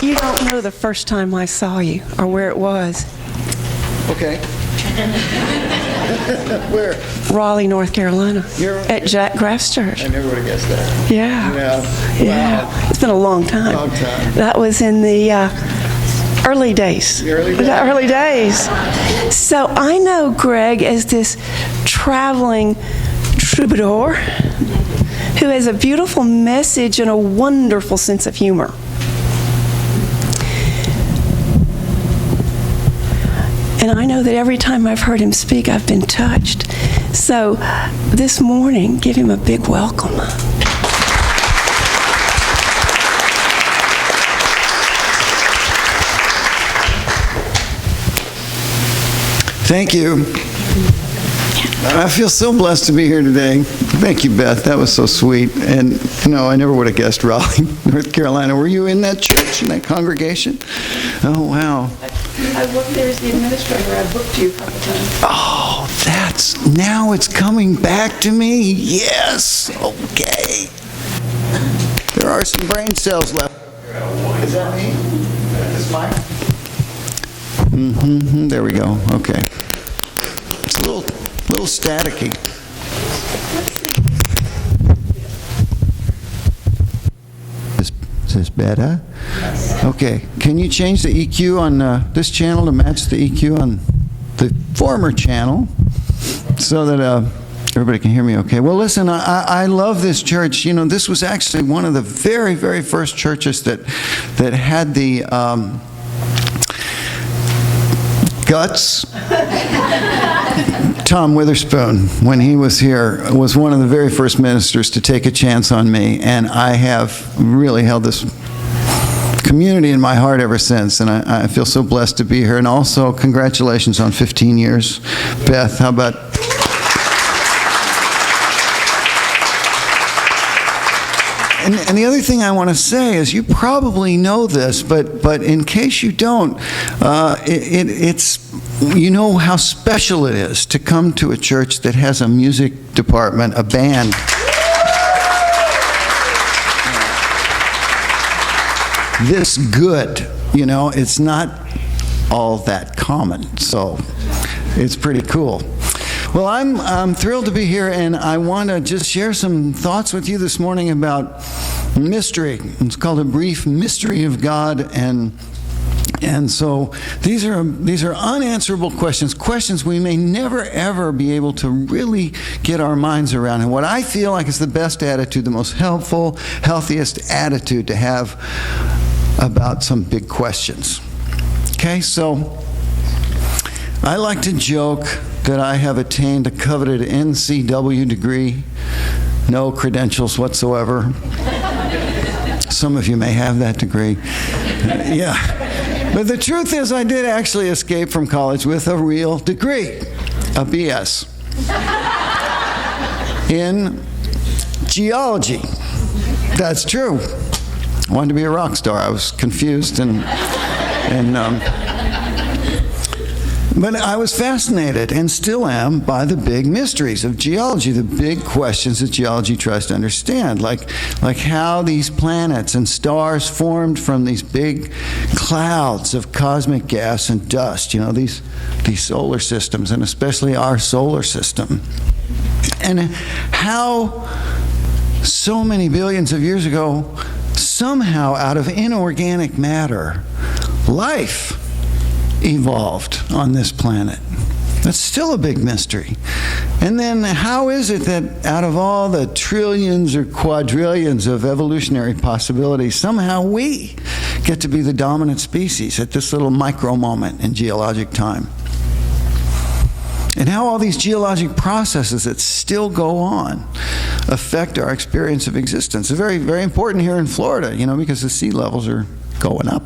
You don't know the first time I saw you or where it was. Okay. Where? Raleigh, North Carolina. At Jack Graff's church. I never would have guessed that. Yeah. Yeah. Wow. It's been a long time. Long time. That was in the early days. The early days. The early days. So I know Greg as this traveling troubadour who has a beautiful message and a wonderful sense of humor. And I know that every time I've heard him speak, I've been touched. So this morning, give him a big welcome. Thank you. I feel so blessed to be here today. Thank you, Beth. That was so sweet. And, I never would have guessed Raleigh, North Carolina. Were you in that church, in that congregation? Oh, wow. I worked there as the administrator. I booked you a couple times. Oh, now it's coming back to me. Yes. Okay. There are some brain cells left. Is that me? Is this mine? Mm-hmm. There we go. Okay. It's a little staticky. Is this better? Okay. Can you change the EQ on this channel to match the EQ on the former channel so that everybody can hear me okay? Well, listen, I love this church. This was actually one of the very, very first churches that had the guts. Tom Witherspoon, when he was here, was one of the very first ministers to take a chance on me, and I have really held this community in my heart ever since, and I feel so blessed to be here. And also, congratulations on 15 years. Beth, how about... And the other thing I want to say is, you probably know this, but in case you don't, it's how special it is to come to a church that has a music department, a band. This good, it's not all that common, so it's pretty cool. Well, I'm thrilled to be here, and I want to just share some thoughts with you this morning about mystery. It's called A Brief Mystery of God, and so these are unanswerable questions we may never ever be able to really get our minds around. And what I feel like is the best attitude, the most helpful, healthiest attitude to have about some big questions. Okay, so I like to joke that I have attained a coveted NCW degree, no credentials whatsoever. Some of you may have that degree. Yeah. But the truth is, I did actually escape from college with a real degree, a BS, in geology. That's true. I wanted to be a rock star. I was confused but I was fascinated, and still am, by the big mysteries of geology, the big questions that geology tries to understand, like how these planets and stars formed from these big clouds of cosmic gas and dust, these solar systems, and especially our solar system. And how so many billions of years ago, somehow out of inorganic matter, life evolved on this planet. That's still a big mystery. And then how is it that out of all the trillions or quadrillions of evolutionary possibilities, somehow we get to be the dominant species at this little micro moment in geologic time? And how all these geologic processes that still go on affect our experience of existence. It's very, very important here in Florida, because the sea levels are going up.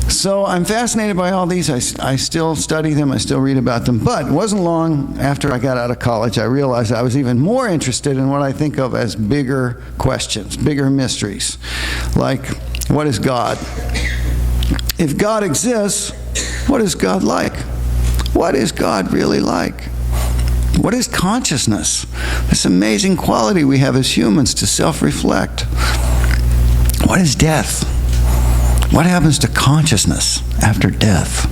So I'm fascinated by all these. I still study them. I still read about them. But it wasn't long after I got out of college, I realized I was even more interested in what I think of as bigger questions, bigger mysteries. Like, what is God? If God exists, what is God like? What is God really like? What is consciousness? This amazing quality we have as humans to self-reflect. What is death? What happens to consciousness after death?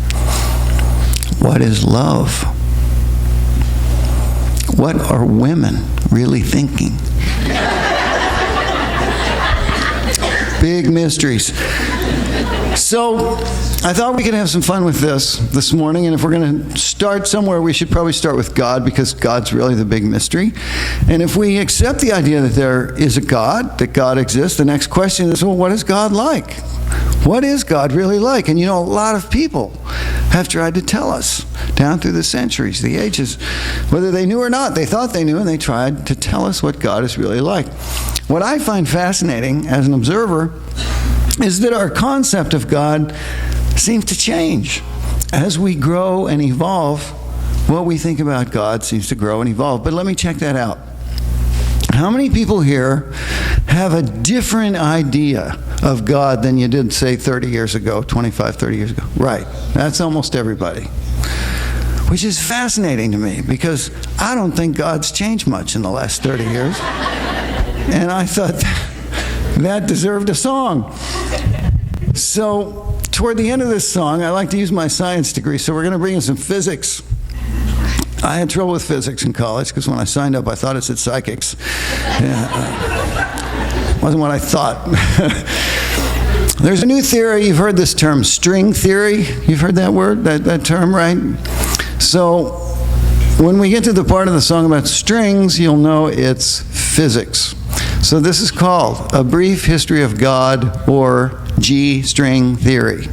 What is love? What are women really thinking? Big mysteries. So I thought we could have some fun with this morning, and if we're going to start somewhere, we should probably start with God, because God's really the big mystery. And if we accept the idea that there is a God, that God exists, the next question is, well, what is God like? What is God really like? And you know, a lot of people have tried to tell us down through the centuries, the ages, whether they knew or not. They thought they knew, and they tried to tell us what God is really like. What I find fascinating as an observer is that our concept of God seems to change. As we grow and evolve, what we think about God seems to grow and evolve. But let me check that out. How many people here have a different idea of God than you did, say, 30 years ago, 25, 30 years ago? Right. That's almost everybody. Which is fascinating to me, because I don't think God's changed much in the last 30 years. And I thought that deserved a song. So, toward the end of this song, I like to use my science degree, so we're going to bring in some physics. I had trouble with physics in college, because when I signed up, I thought it said psychics. Wasn't what I thought. There's a new theory. You've heard this term, string theory. You've heard that word, that term, right? So, when we get to the part of the song about strings, you'll know it's physics. So this is called A Brief History of God, or G-string theory.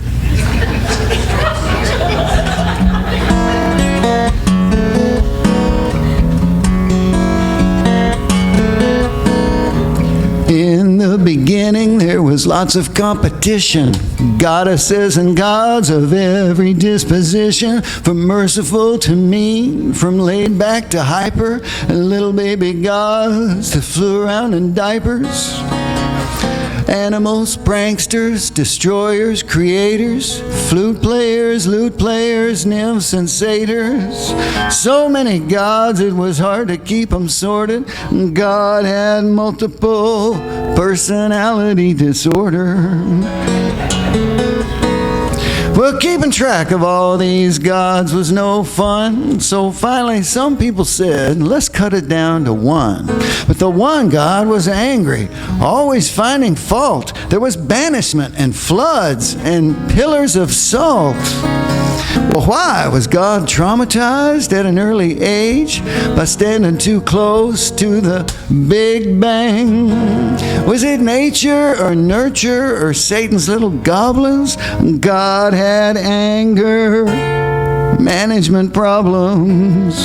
In the beginning, there was lots of competition. Goddesses and gods of every disposition, from merciful to mean, from laid back to hyper, and little baby gods that flew around in diapers. Animals, pranksters, destroyers, creators, flute players, lute players, nymphs and satyrs. So many gods it was hard to keep them sorted. God had multiple personality disorder. Well, keeping track of all these gods was no fun, so finally some people said, let's cut it down to one. But the one God was angry, always finding fault. There was banishment and floods and pillars of salt. Well, why? Was God traumatized at an early age by standing too close to the Big Bang? Was it nature or nurture or Satan's little goblins? God had anger, management problems.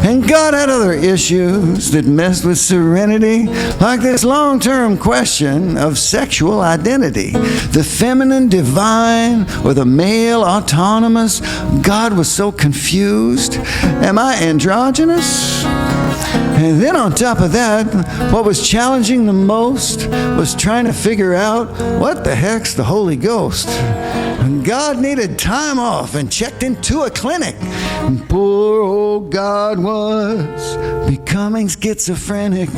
And God had other issues that messed with serenity, like this long-term question of sexual identity. The feminine divine or the male autonomous? God was so confused. Am I androgynous? And then on top of that, what was challenging the most was trying to figure out what the heck's the Holy Ghost. And God needed time off and checked into a clinic. And poor old God was becoming schizophrenic.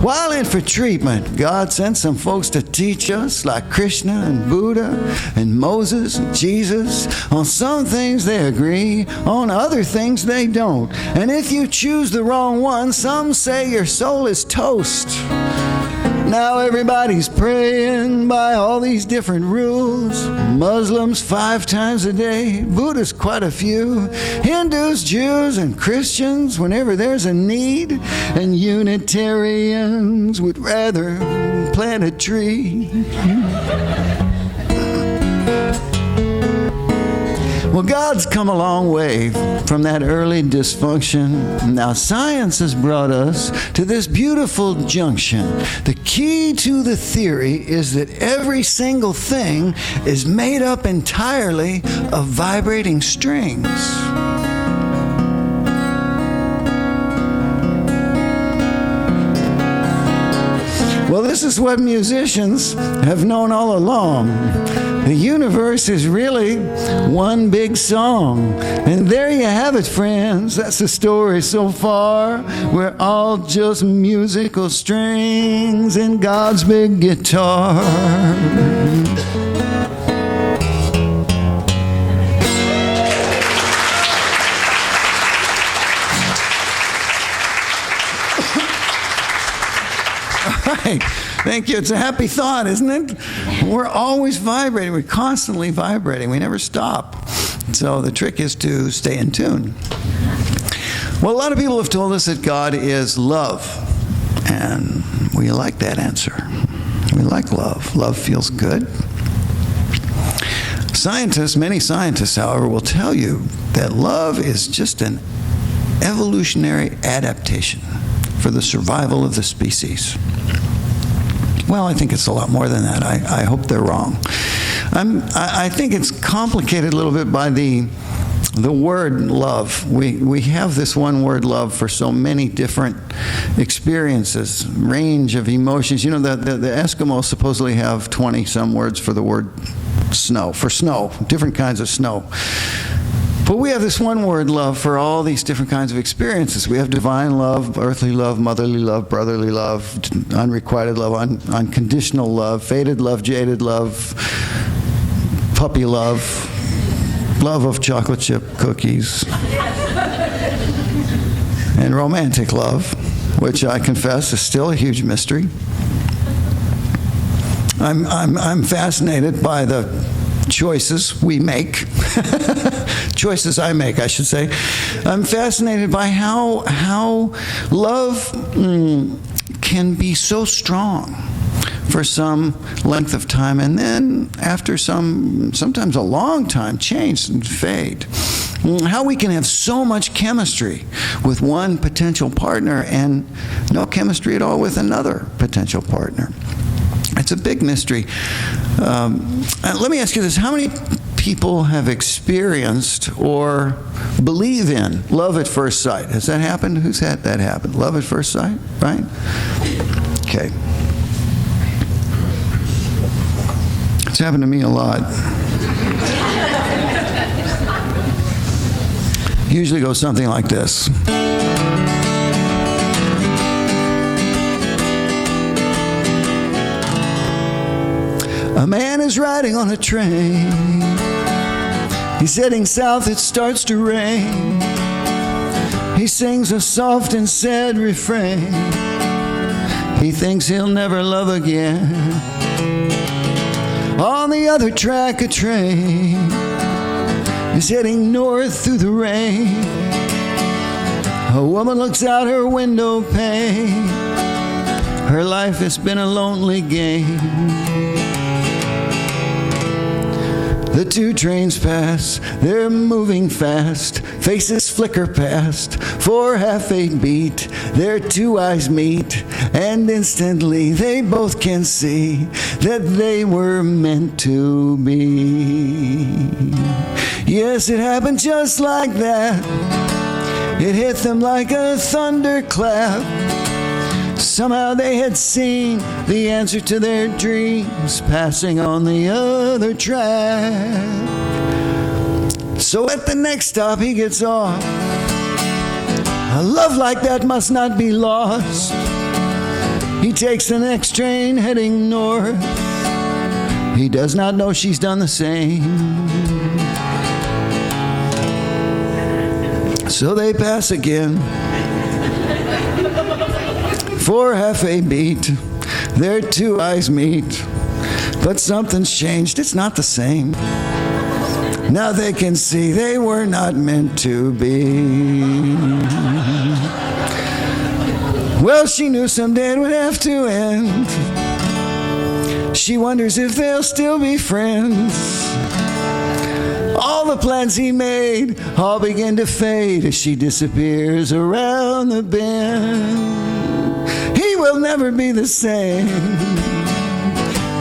While in for treatment, God sent some folks to teach us, like Krishna and Buddha and Moses and Jesus. On some things they agree, on other things they don't. And if you choose the wrong one, some say your soul is toast. Now everybody's praying by all these different rules. Muslims 5 times a day, Buddhists quite a few, Hindus, Jews, and Christians whenever there's a need, and Unitarians would rather plant a tree. Well, God's come a long way from that early dysfunction. Now, science has brought us to this beautiful junction. The key to the theory is that every single thing is made up entirely of vibrating strings. Well, this is what musicians have known all along. The universe is really one big song. And there you have it, friends. That's the story so far. We're all just musical strings in God's big guitar. Right. Thank you. It's a happy thought, isn't it? We're always vibrating. We're constantly vibrating. We never stop. So the trick is to stay in tune. Well, a lot of people have told us that God is love. And we like that answer. We like love. Love feels good. Many scientists, however, will tell you that love is just an evolutionary adaptation for the survival of the species. Well, I think it's a lot more than that. I hope they're wrong. I think it's complicated a little bit by the word love. We have this one word love for so many different experiences, range of emotions. You know, the Eskimos supposedly have 20-some words for the word snow, different kinds of snow. But we have this one word, love, for all these different kinds of experiences. We have divine love, earthly love, motherly love, brotherly love, unrequited love, unconditional love, faded love, jaded love, puppy love, love of chocolate chip cookies, and romantic love, which I confess is still a huge mystery. I'm fascinated by the choices we make. Choices I make, I should say. I'm fascinated by how love can be so strong for some length of time, and then after sometimes a long time, change and fade. How we can have so much chemistry with one potential partner and no chemistry at all with another potential partner. It's a big mystery. Let me ask you this. How many people have experienced or believe in love at first sight? Has that happened? Who's had that happen? Love at first sight, right? Okay. It's happened to me a lot. Usually goes something like this. A man is riding on a train. He's heading south, it starts to rain. He sings a soft and sad refrain. He thinks he'll never love again. On the other track, a train is heading north through the rain. A woman looks out her window pane. Her life has been a lonely game. The two trains pass, they're moving fast. Faces flicker past, 4 half-8 beat. Their two eyes meet, and instantly they both can see that they were meant to be. Yes, it happened just like that. It hit them like a thunderclap. Somehow they had seen the answer to their dreams passing on the other track. So at the next stop he gets off. A love like that must not be lost. He takes the next train heading north. He does not know she's done the same. So they pass again. 4 half-8 beat, their two eyes meet, but something's changed, it's not the same. Now they can see they were not meant to be. Well, she knew someday it would have to end. She wonders if they'll still be friends. All the plans he made all begin to fade as she disappears around the bend. He will never be the same.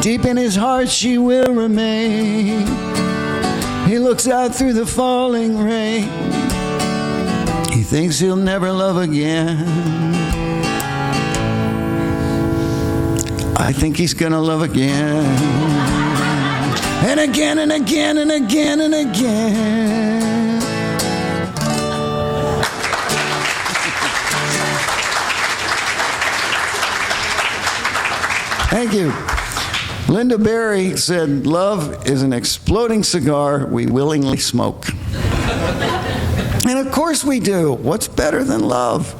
Deep in his heart she will remain. He looks out through the falling rain. He thinks he'll never love again. I think he's gonna love again. And again and again and again and again. Thank you. Linda Berry said, "Love is an exploding cigar we willingly smoke." And of course we do. What's better than love?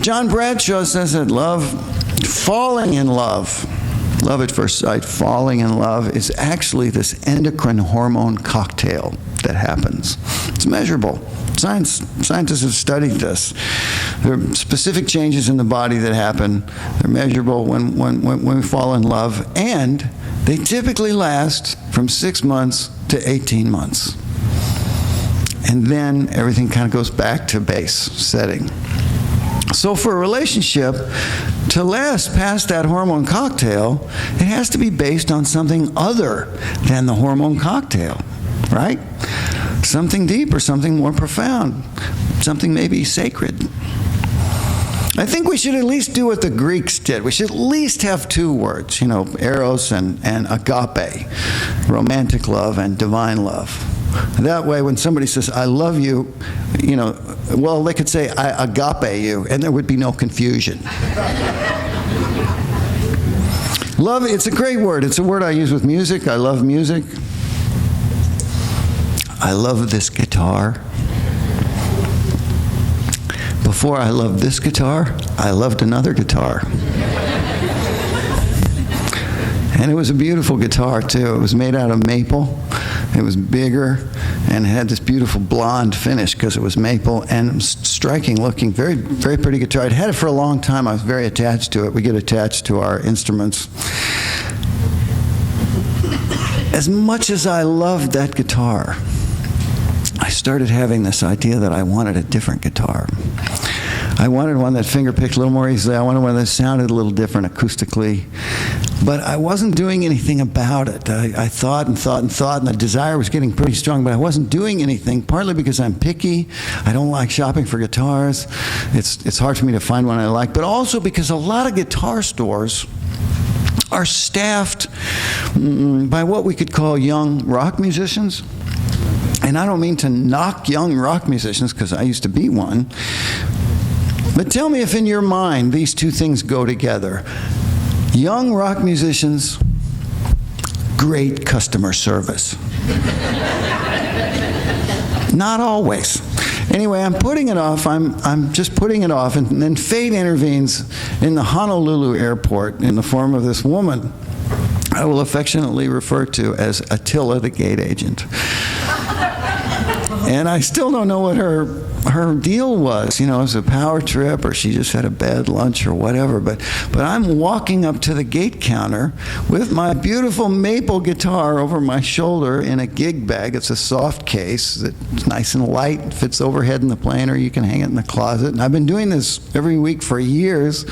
John Bradshaw says that falling in love, love at first sight, falling in love is actually this endocrine hormone cocktail that happens. It's measurable. Scientists have studied this. There are specific changes in the body that happen. They're measurable when we fall in love, and they typically last from 6 months to 18 months. And then everything kind of goes back to base setting. So for a relationship to last past that hormone cocktail, it has to be based on something other than the hormone cocktail, right? Something deeper, something more profound, something maybe sacred. I think we should at least do what the Greeks did. We should at least have 2 words, eros and agape, romantic love and divine love. That way, when somebody says, "I love you," well, they could say, "I agape you," and there would be no confusion. Love, it's a great word. It's a word I use with music. I love music. I love this guitar. Before I loved this guitar, I loved another guitar. And it was a beautiful guitar, too. It was made out of maple. It was bigger, and it had this beautiful blonde finish because it was maple, and it was striking looking, very, very pretty guitar. I'd had it for a long time. I was very attached to it. We get attached to our instruments. As much as I loved that guitar, I started having this idea that I wanted a different guitar. I wanted one that finger-picked a little more easily. I wanted one that sounded a little different acoustically. But I wasn't doing anything about it. I thought and thought and thought, and the desire was getting pretty strong, but I wasn't doing anything, partly because I'm picky. I don't like shopping for guitars. It's hard for me to find one I like, but also because a lot of guitar stores are staffed by what we could call young rock musicians. And I don't mean to knock young rock musicians, because I used to be one. But tell me if in your mind these 2 things go together. Young rock musicians, great customer service. Not always. Anyway, I'm putting it off. I'm just putting it off, and then fate intervenes in the Honolulu airport in the form of this woman I will affectionately refer to as Attila, the gate agent. And I still don't know what her deal was. It was a power trip, or she just had a bad lunch or whatever. But I'm walking up to the gate counter with my beautiful maple guitar over my shoulder in a gig bag. It's a soft case that's nice and light, fits overhead in the plane, or you can hang it in the closet. And I've been doing this every week for years.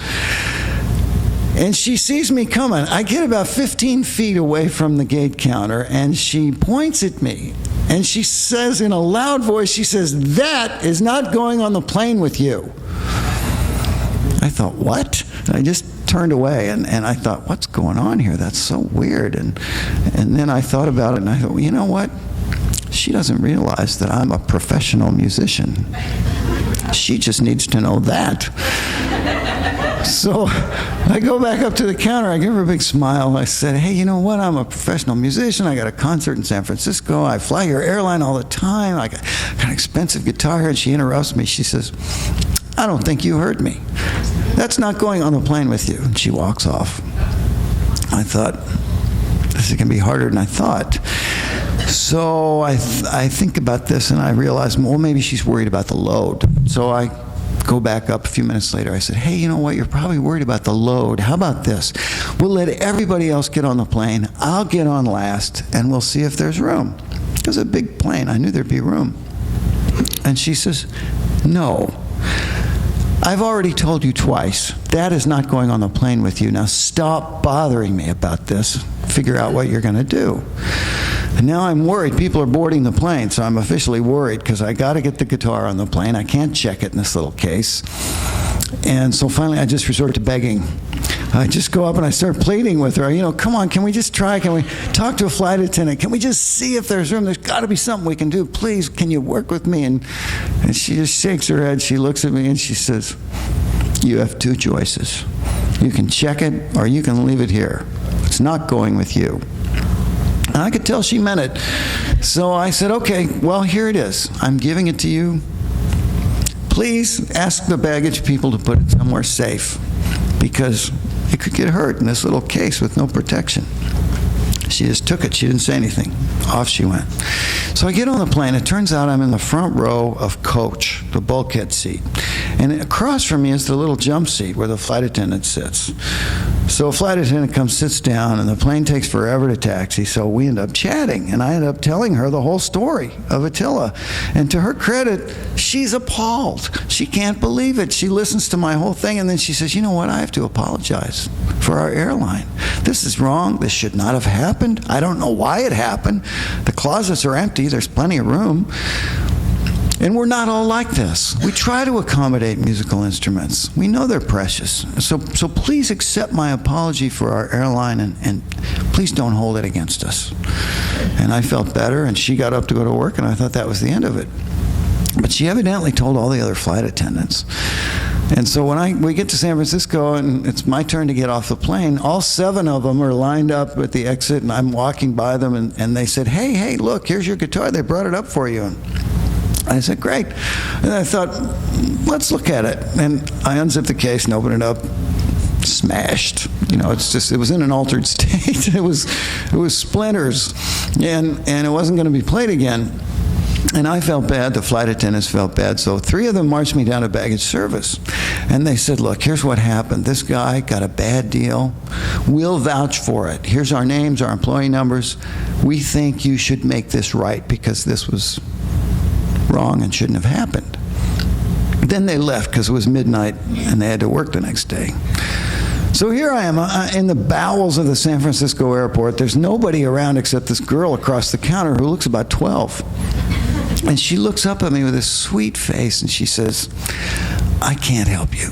And she sees me coming. I get about 15 feet away from the gate counter, and she points at me. And she says in a loud voice, she says, "That is not going on the plane with you." I thought, what? And I just turned away, and I thought, what's going on here? That's so weird. And then I thought about it, and I thought, well, you know what? She doesn't realize that I'm a professional musician. She just needs to know that. So I go back up to the counter. I give her a big smile. I said, "Hey, you know what? I'm a professional musician. I got a concert in San Francisco. I fly your airline all the time. I got an expensive guitar here." And she interrupts me. She says, "I don't think you heard me. That's not going on the plane with you." And she walks off. I thought, this is going to be harder than I thought. So I think about this, and I realize, well, maybe she's worried about the load. So I go back up a few minutes later. I said, "Hey, you know what? You're probably worried about the load. How about this? We'll let everybody else get on the plane. I'll get on last, and we'll see if there's room." It was a big plane. I knew there'd be room. And she says, "No. I've already told you twice. Dad is not going on the plane with you. Now stop bothering me about this. Figure out what you're going to do." And now I'm worried. People are boarding the plane, so I'm officially worried because I got to get the guitar on the plane. I can't check it in this little case. And so finally I just resorted to begging. I just go up and I start pleading with her. Come on, can we just try? Can we talk to a flight attendant? Can we just see if there's room? There's got to be something we can do. Please, can you work with me? And she just shakes her head. She looks at me and she says, you have two choices. You can check it or you can leave it here. It's not going with you. And I could tell she meant it. So I said, okay, well, here it is. I'm giving it to you. Please ask the baggage people to put it somewhere safe because it could get hurt in this little case with no protection. She just took it. She didn't say anything. Off she went. So I get on the plane. It turns out I'm in the front row of coach, the bulkhead seat. And across from me is the little jump seat where the flight attendant sits. So a flight attendant comes, sits down, and the plane takes forever to taxi. So we end up chatting, and I end up telling her the whole story of Attila. And to her credit, she's appalled. She can't believe it. She listens to my whole thing, and then she says, you know what? I have to apologize for our airline. This is wrong. This should not have happened. I don't know why it happened. The closets are empty. There's plenty of room. And we're not all like this. We try to accommodate musical instruments. We know they're precious. So please accept my apology for our airline and please don't hold it against us. And I felt better, and she got up to go to work, and I thought that was the end of it. But she evidently told all the other flight attendants. And so when we get to San Francisco and it's my turn to get off the plane, all 7 of them are lined up at the exit, and I'm walking by them, and they said, hey, look, here's your guitar. They brought it up for you. And I said, great. And I thought, let's look at it. And I unzipped the case and opened it up. Smashed. It was in an altered state. It was splinters. And it wasn't going to be played again. And I felt bad. The flight attendants felt bad. So 3 of them marched me down to baggage service. And they said, look, here's what happened. This guy got a bad deal. We'll vouch for it. Here's our names, our employee numbers. We think you should make this right because this was wrong and shouldn't have happened. Then they left because it was midnight and they had to work the next day. So here I am in the bowels of the San Francisco airport. There's nobody around except this girl across the counter who looks about 12. And she looks up at me with this sweet face and she says, I can't help you.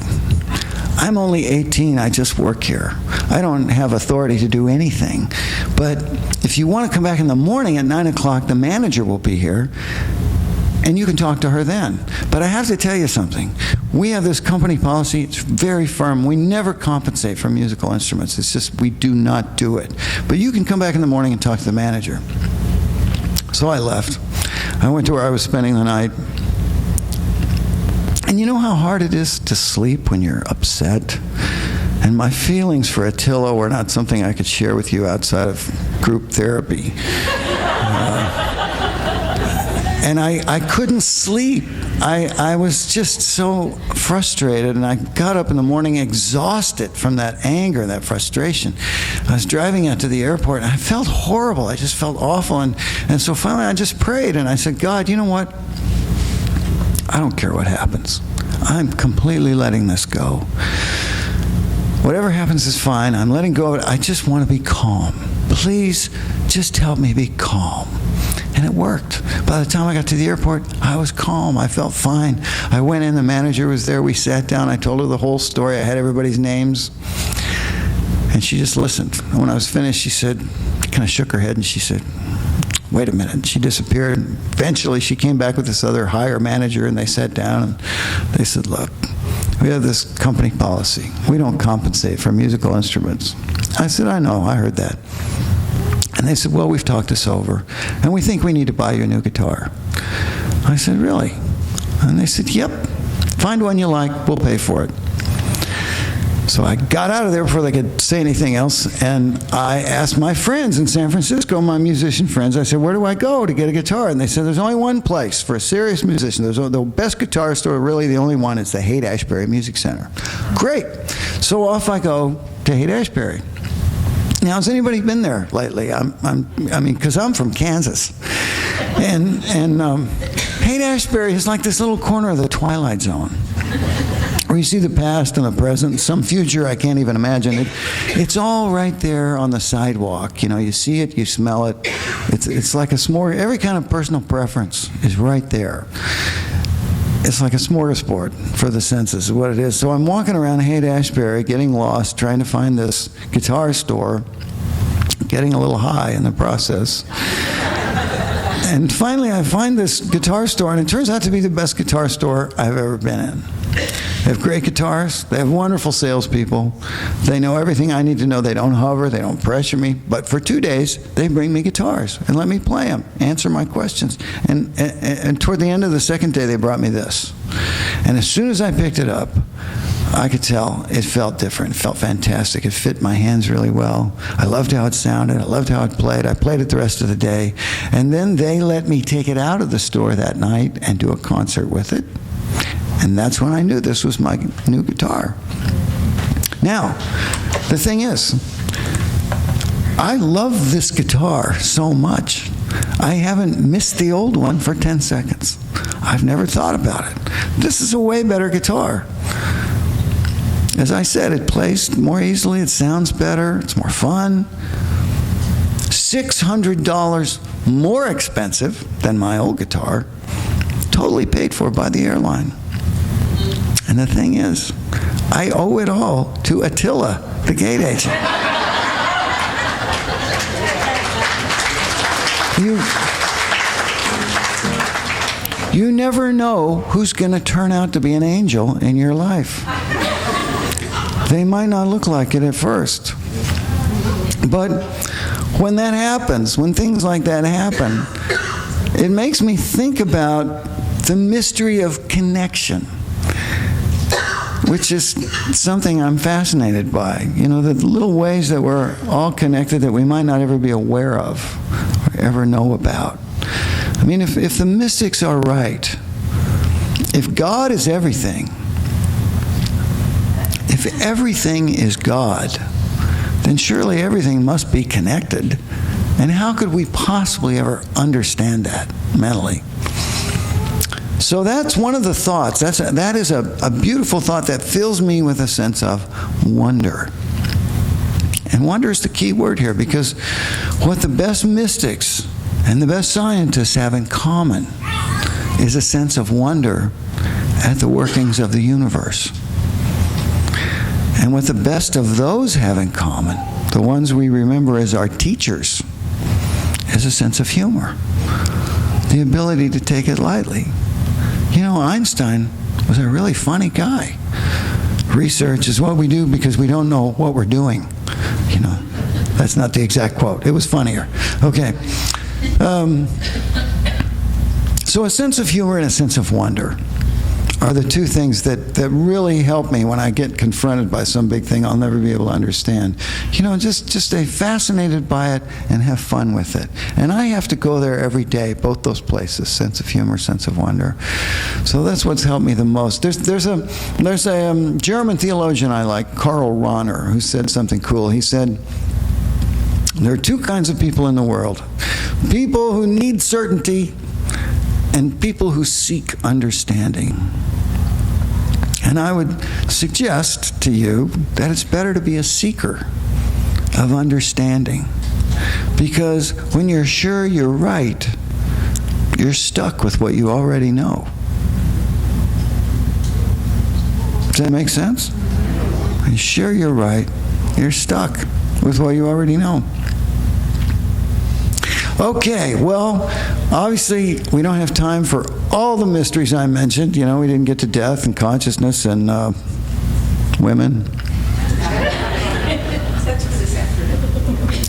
I'm only 18. I just work here. I don't have authority to do anything. But if you want to come back in the morning at 9 o'clock, the manager will be here. And you can talk to her then. But I have to tell you something. We have this company policy. It's very firm. We never compensate for musical instruments. It's just we do not do it. But you can come back in the morning and talk to the manager. So I left. I went to where I was spending the night. And you know how hard it is to sleep when you're upset? And my feelings for Attila were not something I could share with you outside of group therapy. And I couldn't sleep. I was just so frustrated, and I got up in the morning exhausted from that anger and that frustration. I was driving out to the airport, and I felt horrible. I just felt awful. And so finally I just prayed, and I said, God, you know what? I don't care what happens. I'm completely letting this go. Whatever happens is fine. I'm letting go of it. I just want to be calm. Please just help me be calm. And it worked. By the time I got to the airport, I was calm. I felt fine. I went in, the manager was there. We sat down. I told her the whole story. I had everybody's names. And she just listened. And when I was finished, she said, kind of shook her head, and she said, wait a minute. She disappeared. Eventually, she came back with this other higher manager, and they sat down, and they said, look, we have this company policy. We don't compensate for musical instruments. I said, I know. I heard that. And they said, well, we've talked this over, and we think we need to buy you a new guitar. I said, really? And they said, yep. Find one you like. We'll pay for it. So I got out of there before they could say anything else, and I asked my friends in San Francisco, my musician friends, I said, where do I go to get a guitar? And they said, there's only one place for a serious musician. There's the best guitar store, really the only one, is the Haight-Ashbury Music Center. Great. So off I go to Haight-Ashbury. Now, has anybody been there lately? I mean, because I'm from Kansas. And Haight-Ashbury is like this little corner of the Twilight Zone, where you see the past and the present, some future I can't even imagine. It's all right there on the sidewalk. You see it, you smell it. It's like a s'more. Every kind of personal preference is right there. it's like a smorgasbord for the senses, is what it is. So I'm walking around Haight-Ashbury, getting lost, trying to find this guitar store, getting a little high in the process. And finally, I find this guitar store, and it turns out to be the best guitar store I've ever been in. They have great guitars. They have wonderful salespeople. They know everything I need to know. They don't hover. They don't pressure me. But for 2 days, they bring me guitars and let me play them, answer my questions. And toward the end of the second day, they brought me this. And as soon as I picked it up, I could tell it felt different. It felt fantastic. It fit my hands really well. I loved how it sounded. I loved how it played. I played it the rest of the day. And then they let me take it out of the store that night and do a concert with it. And that's when I knew this was my new guitar. Now, the thing is, I love this guitar so much. I haven't missed the old one for 10 seconds. I've never thought about it. This is a way better guitar. As I said, it plays more easily, it sounds better, it's more fun. $600 more expensive than my old guitar, totally paid for by the airline. And the thing is, I owe it all to Attila, the gate agent. You never know who's going to turn out to be an angel in your life. They might not look like it at first. But when that happens, when things like that happen, it makes me think about the mystery of connection, which is something I'm fascinated by. You know, the little ways that we're all connected that we might not ever be aware of or ever know about. I mean, if the mystics are right, if God is everything, if everything is God, then surely everything must be connected. And how could we possibly ever understand that mentally? So that's one of the thoughts. That is a beautiful thought that fills me with a sense of wonder. And wonder is the key word here, because what the best mystics and the best scientists have in common is a sense of wonder at the workings of the universe. And what the best of those have in common, the ones we remember as our teachers, is a sense of humor, the ability to take it lightly. You know, Einstein was a really funny guy. Research is what we do because we don't know what we're doing. You know, that's not the exact quote. It was funnier. Okay. So a sense of humor and a sense of wonder are the two things that really help me when I get confronted by some big thing I'll never be able to understand. You know, just stay fascinated by it and have fun with it. And I have to go there every day, both those places, sense of humor, sense of wonder. So that's what's helped me the most. There's a German theologian I like, Karl Rahner, who said something cool. He said, there are two kinds of people in the world: people who need certainty and people who seek understanding. And I would suggest to you that it's better to be a seeker of understanding, because when you're sure you're right, you're stuck with what you already know. Does that make sense? When you're sure you're right, you're stuck with what you already know. Okay, well, obviously we don't have time for all the mysteries I mentioned. You know, we didn't get to death and consciousness and women.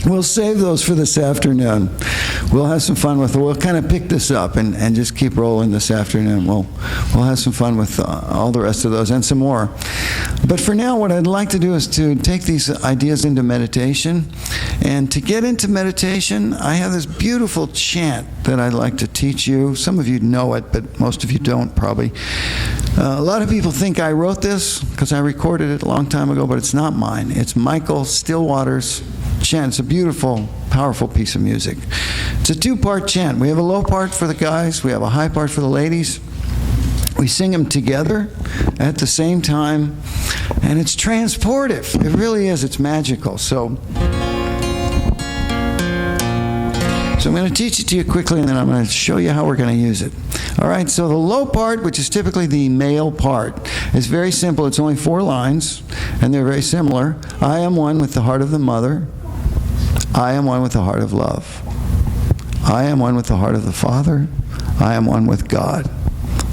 We'll save those for this afternoon. We'll have some fun with it. We'll kind of pick this up and just keep rolling this afternoon. We'll have some fun with all the rest of those and some more. But for now, what I'd like to do is to take these ideas into meditation. And to get into meditation, I have this beautiful chant that I'd like to teach you. Some of you know it, but most of you don't probably. A lot of people think I wrote this because I recorded it a long time ago, but it's not mine. It's Michael Stillwater's chant. It's a beautiful, powerful piece of music. It's a two-part chant. We have a low part for the guys. We have a high part for the ladies. We sing them together at the same time, and it's transportive. It really is. It's magical. So So I'm going to teach it to you quickly, and then I'm going to show you how we're going to use it. All right, so the low part, which is typically the male part, is very simple. It's only 4 lines, and they're very similar. I am one with the heart of the mother. I am one with the heart of love. I am one with the heart of the Father. I am one with God.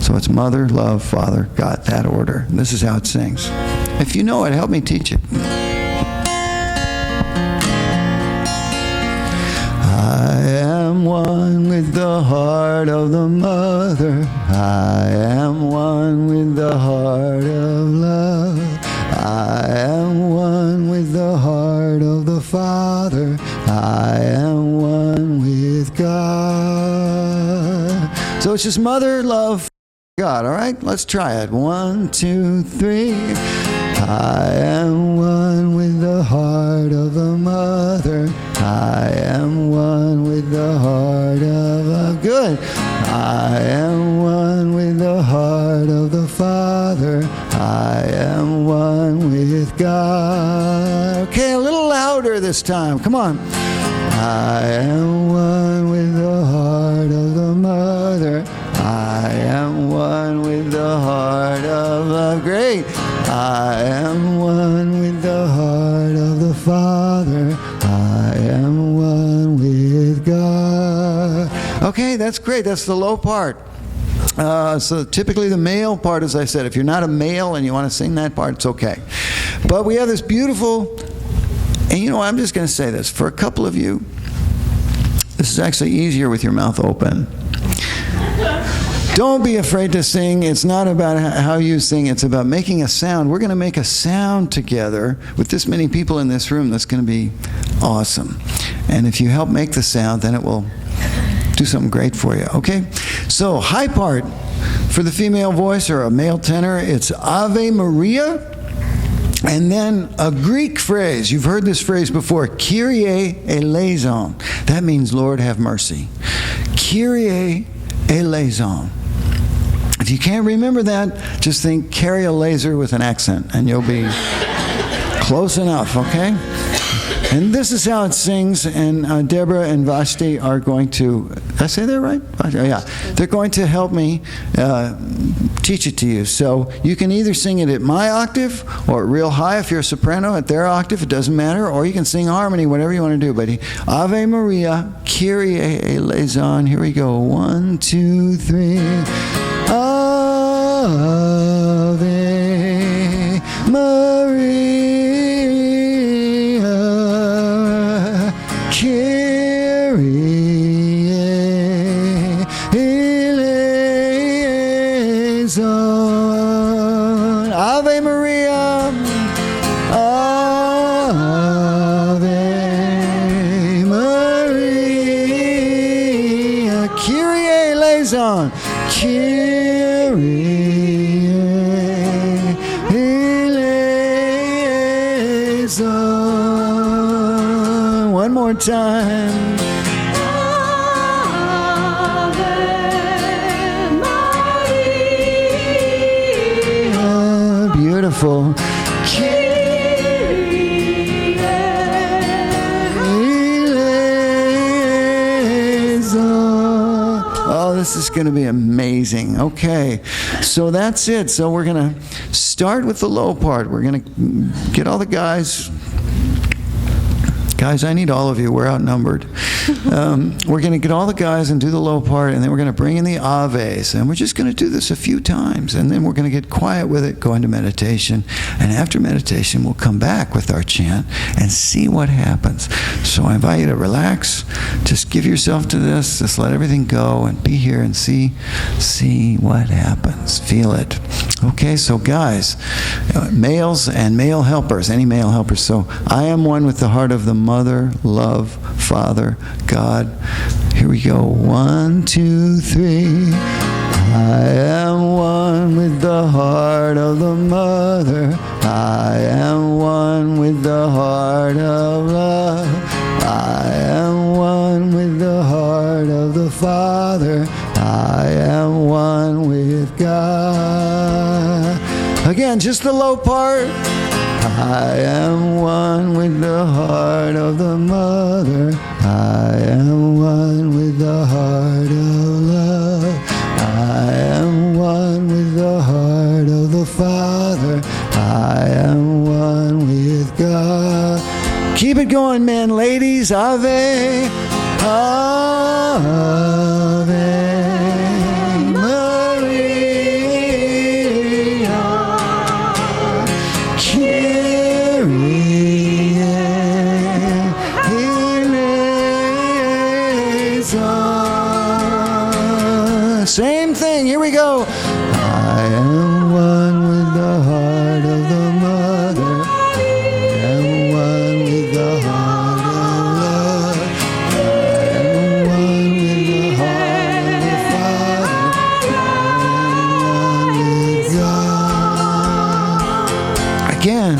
So it's mother, love, Father, God, that order. And this is how it sings. If you know it, help me teach it. I am one with the heart of the mother. I am one with the heart of love. I am one with the heart of the Father. I am one with God. So it's just mother, love, God. All right, let's try it. 1, 2, 3. I am one with the heart of the mother. I am one with the heart of love. Good. I am one with the heart of the Father. I am one with God. Okay, a little louder this time. Come on. I am one with the heart of the mother. I am one with the heart of love. Great. I am one with the heart of the Father. I am one with God. Okay, that's great. That's the low part. So typically the male part, as I said, if you're not a male and you want to sing that part, it's okay. But we have this beautiful, and you know, I'm just going to say this. For a couple of you, this is actually easier with your mouth open. Don't be afraid to sing. It's not about how you sing. It's about making a sound. We're going to make a sound together with this many people in this room. That's going to be awesome. And if you help make the sound, then it will do something great for you. Okay? So high part for the female voice or a male tenor, it's Ave Maria. And then a Greek phrase. You've heard this phrase before. Kyrie eleison. That means Lord have mercy. Kyrie eleison. If you can't remember that, just think carry a laser with an accent, and you'll be close enough, okay? And this is how it sings, and Deborah and Vashti are going to, did I say that right? Yeah. They're going to help me teach it to you. So you can either sing it at my octave, or real high if you're a soprano, at their octave, it doesn't matter, or you can sing harmony, whatever you want to do. But Ave Maria, Kyrie eleison. Here we go. 1, 2, 3. Ave Maria, Kyrie eleison. Ave Maria, Ave Maria, Kyrie eleison. One more time. Ave Maria. Beautiful. Kyrie eleison. Oh, this is going to be amazing. Okay, so that's it. So we're going to start with the low part. We're going to get all the guys. Guys, I need all of you. We're outnumbered. We're going to get all the guys and do the low part, and then we're going to bring in the Aves, and we're just going to do this a few times, and then we're going to get quiet with it, go into meditation, and after meditation, we'll come back with our chant and see what happens. So I invite you to relax. Just give yourself to this. Just let everything go and be here and see what happens. Feel it. Okay, so guys, males and male helpers, any male helpers. So I am one with the heart of the mother, love, Father, God. Here we go. 1, 2, 3. I am one with the heart of the mother. I am one with the heart of love. I am one with the heart of the Father. I am one with God. Again, just the low part. I am one with the heart of the mother. I am one with the heart of love. I am one with the heart of the Father. I am one with God. Keep it going, men, ladies. Ave, Ave Maria, Kyrie eleison. Same thing. Here we go. I am one with the heart of the Mother. I am one with the heart of love. I am one with the heart of the Father. I am one with God. Again.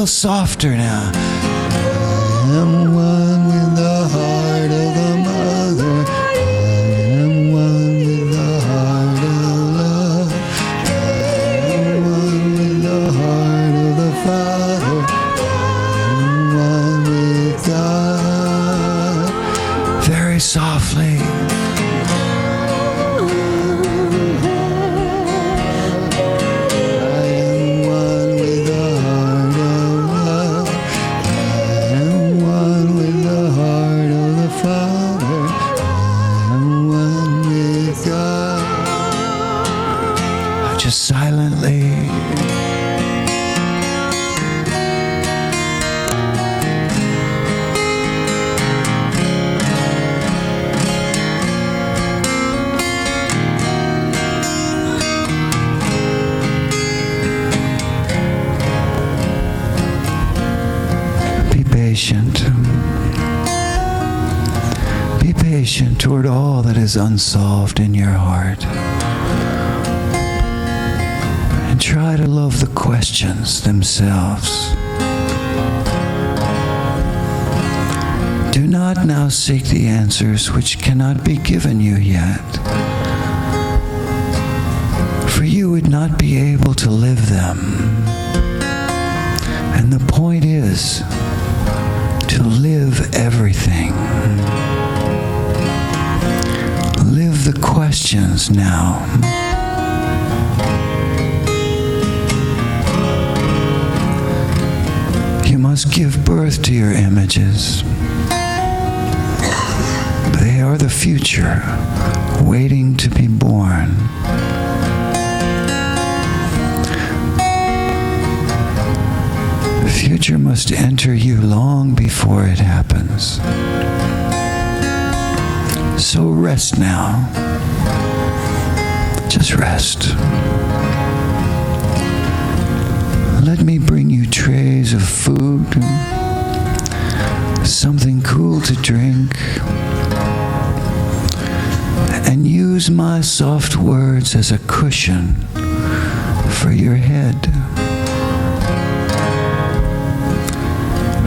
Softer now. I am one with the heart of the Mother. I am one with the heart of love. I am one with the heart of the Father. I am one with God. Very softly. Just silently. Be patient. Be patient toward all that is unsolved in your heart. Try to love the questions themselves. Do not now seek the answers which cannot be given you yet, for you would not be able to live them. And the point is to live everything. Live the questions now. You must give birth to your images. They are the future, waiting to be born. The future must enter you long before it happens. So rest now. Just rest. Let me bring you trays of food, something cool to drink, and use my soft words as a cushion for your head.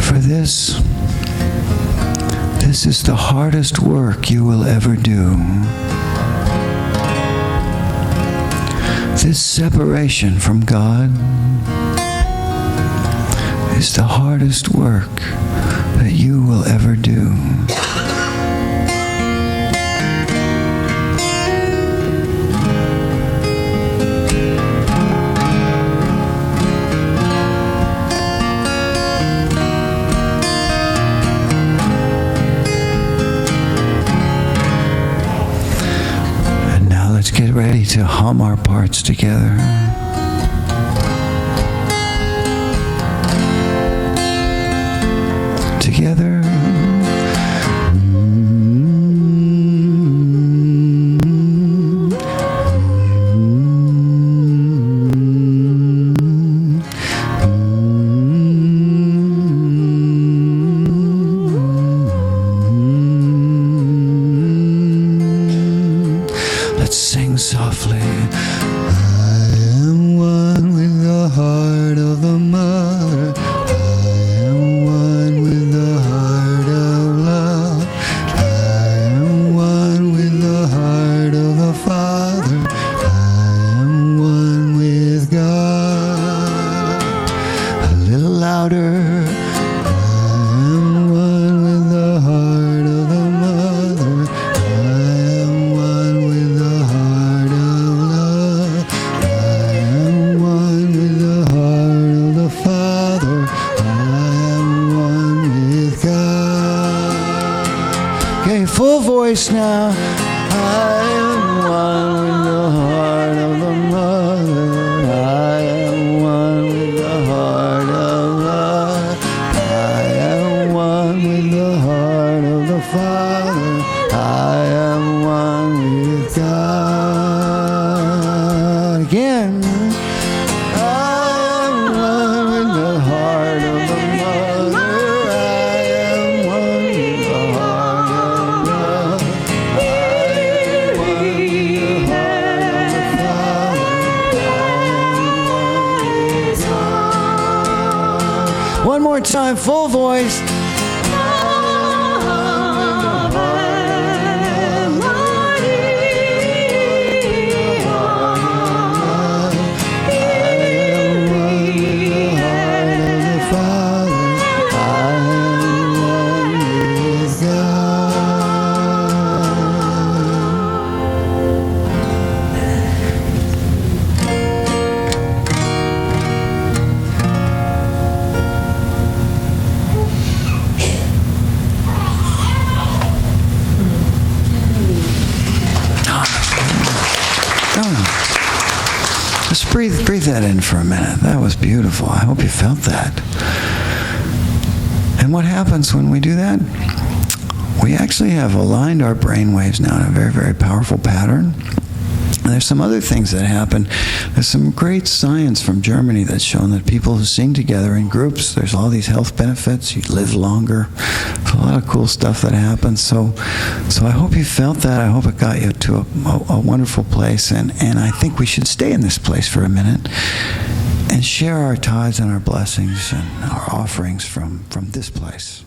For this is the hardest work you will ever do. This separation from God is the hardest work that you will ever do. And now let's get ready to hum our parts together. Together. Let's sing softly. I am one with the heart of the Mother. more time, full voice. Just breathe that in for a minute. That was beautiful. I hope you felt that. And what happens when we do that? We actually have aligned our brain waves now in a very, very powerful pattern. And there's some other things that happen. There's some great science from Germany that's shown that people who sing together in groups, there's all these health benefits. You live longer. There's a lot of cool stuff that happens. So I hope you felt that. I hope it got you to a wonderful place. And I think we should stay in this place for a minute and share our tithes and our blessings and our offerings from this place.